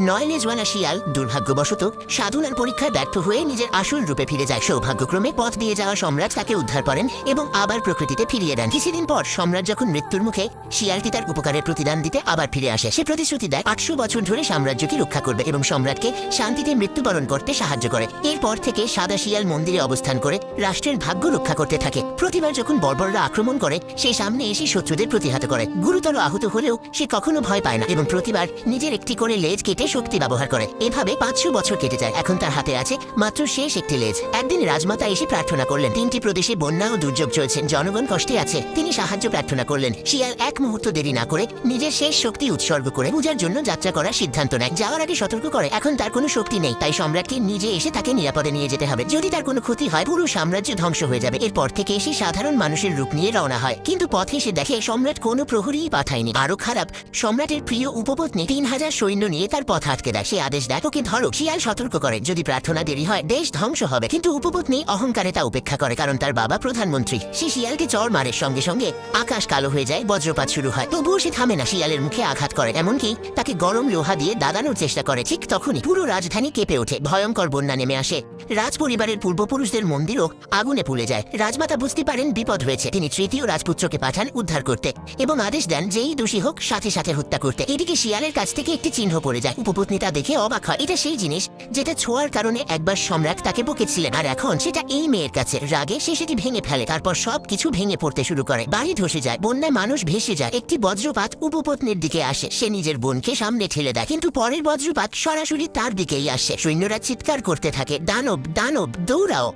9 লেজওয়ালা শিয়াল দুর্ভাগ্যবশত সাধনার পরীক্ষায় ব্যর্থ হয়ে নিজের আসল রূপে ফিরে যায়। সৌভাগ্যক্রমে পথ দিয়ে যাওয়া সম্রাট তাকে উদ্ধার করেন এবং আবার প্রকৃতিতে ফিরিয়ে দেন। কিছুদিন পর সম্রাট যখন মৃত্যুর মুখে, শিয়ালটি তার উপকারের প্রতিদান দিতে আবার ফিরে আসে। সে প্রতিশ্রুতি দেয় 800 বছর ধরে সাম্রাজ্যকে রক্ষা করবে এবং সম্রাটকে শান্তিতে মৃত্যুবরণ করতে সাহায্য করে। এরপর থেকে সাদা শিয়াল মন্দিরে অবস্থান করে রাষ্ট্রের ভাগ্য রক্ষা করতে থাকে। প্রতিবার যখন বর্বররা আক্রমণ করে, সে সামনে এসে শত্রুদের প্রতিহত করে। গুরুতর আহত হলেও সে কখনো ভয় পায় না এবং প্রতিবার নিজের একটি করে লেজ কেটে শক্তি ব্যবহার করে। এভাবে 500 বছর কেটে যায়। এখন তার হাতে আছে মাত্র শেষ একটি লেজ। একদিন রাজমাতা এসে প্রার্থনা করলেন। 3টি প্রদেশে বন্যা ও দুর্যোগ চলছে, জনগণ কষ্টে আছে। তিনি সাহায্য প্রার্থনা করলেন। শিয়াল এক মুহূর্ত দেরি না করে নিজের শেষ শক্তি উৎসর্গ করে পূজার জন্য যাত্রা করার সিদ্ধান্ত নেয়। যাওয়ার আগে সতর্ক করে এখন তার কোনো শক্তি নেই, তাই সম্রাটকে নিজে এসে তাকে নিরাপদে নিয়ে যেতে হবে। যদি তার কোনো ক্ষতি হয়, পুরো সাম্রাজ্য ধ্বংস হয়ে যাবে। এরপর থেকে এসে সাধারণ মানুষের রূপ নিয়ে রওনা হয়। কিন্তু পথে এসে দেখে সম্রাট কোনো প্রহরীই পাঠায়নি। আরো খারাপ, সম্রাটের প্রিয় উপপত্নী 3000 সৈন্য নিয়ে তার পথ আটকে দেয়। সে আদেশ দেয়, ওকে ধরো। শিয়াল সতর্ক করে, যদি প্রার্থনা দেরি হয় দেশ ধ্বংস হবে। কিন্তু উপপত্নী অহংকারে তা উপেক্ষা করে, কারণ তার বাবা প্রধানমন্ত্রী। সে শিয়ালকে চড় মারে, সঙ্গে সঙ্গে আকাশ কালো হয়ে যায়, বজ্রপাত শুরু হয়। তবুও সে থামে না, শিয়ালের মুখে আঘাত করে, এমনকি তাকে গরম লোহা দিয়ে দাদানোর চেষ্টা করে। ঠিক তখনই পুরো রাজধানী কেঁপে ওঠে, ভয়ঙ্কর বন্যা নেমে আসে। রাজ পরিবারের পূর্বপুরুষদের মন্দিরও আগুনে পুড়ে যায়। রাজমাতা বুঝতে পারেন বিপদ হয়েছে। তিনি তৃতীয় রাজপুত্রকে পাঠান উদ্ধার করতে এবং আদেশ দেন যেই দোষী হোক সাথে সাথে হত্যা করতে। এদিকে শিয়ালের কাছ থেকে একটি চিহ্ন পড়ে যায়। উপপত্নী তা দেখে অবাক হয়। এটা সেই জিনিস যেটা ছোঁয়ার কারণে একবার সম্রাট তাকে বকেছিলেন, আর এখন সেটা এই মেয়ের কাছে। রাগে সে সেটি ভেঙে ফেলে, তারপর সবকিছু ভেঙে পড়তে শুরু করে। বাড়ি ধসে যায়, বন্যায় মানুষ ভেসে যায়। একটি বজ্রপাত উপপত্নীর দিকে আসে। সে নিজের বোনকে সামনে ঠেলে দেয়, কিন্তু পরের বজ্রপাত সরাসরি তার দিকেই আসে। সৈন্যরা চিৎকার করতে থাকে, দানব দানব দৌড়াও।